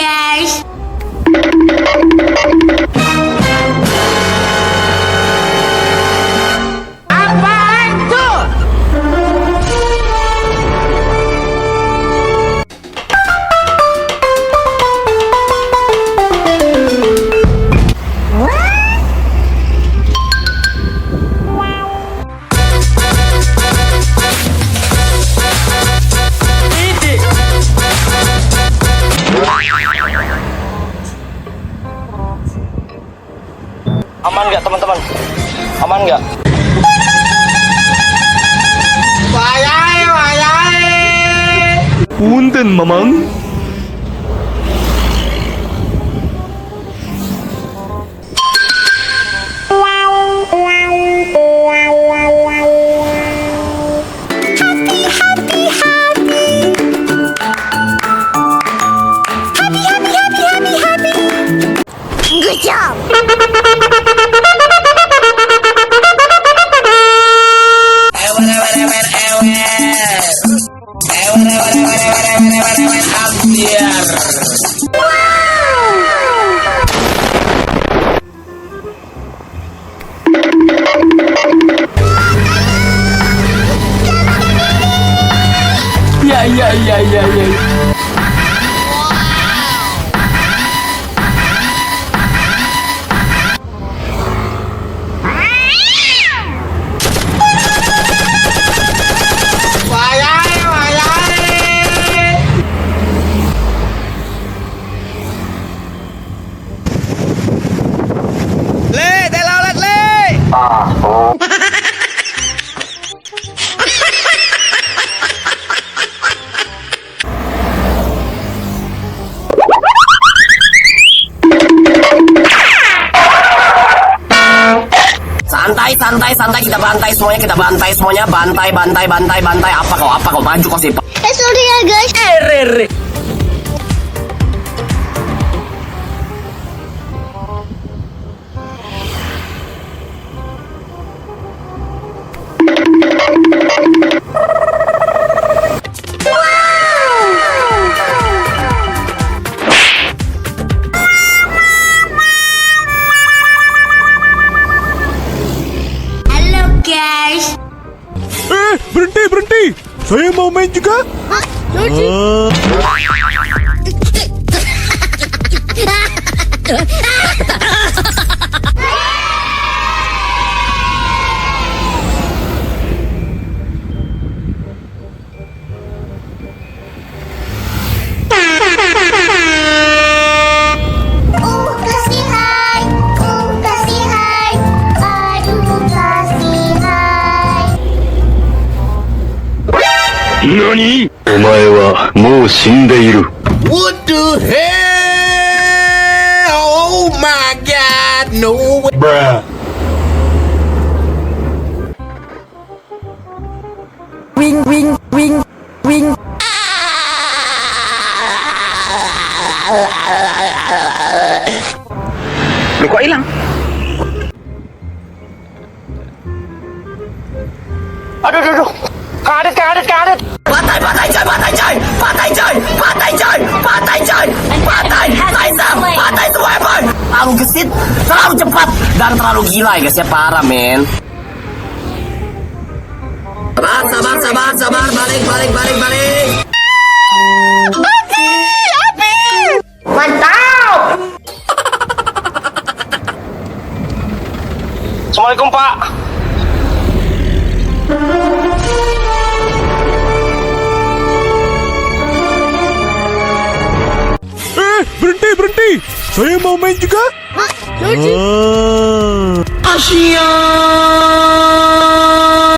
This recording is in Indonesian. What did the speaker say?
guys. Apaan tuh? Aman nggak teman-teman? Aman nggak? Wayai, wayai. Punten, Mamang. Good job. Ya. Wayai, wayai. Le, telolet le. Santai kita bantai semuanya bantai apa kau maju kau sih. Sorry ya guys. Halo guys. Berhenti. Saya mau main juga. Kasih hai. Kasih hai. Aduh kasih hai. Nani? お前はもう死んでいる。 What the hell? Oh my god, no way. Bruh. Wing. Lu kok hilang? Aduh. Kadet. Patai semua boy. Terlalu gesit, terlalu cepat dan terlalu gila ya guys ya, parah men. Sabar, balik. Api. Mantap. Assalamualaikum Pak. Berhenti. Saya mau main juga. Asia.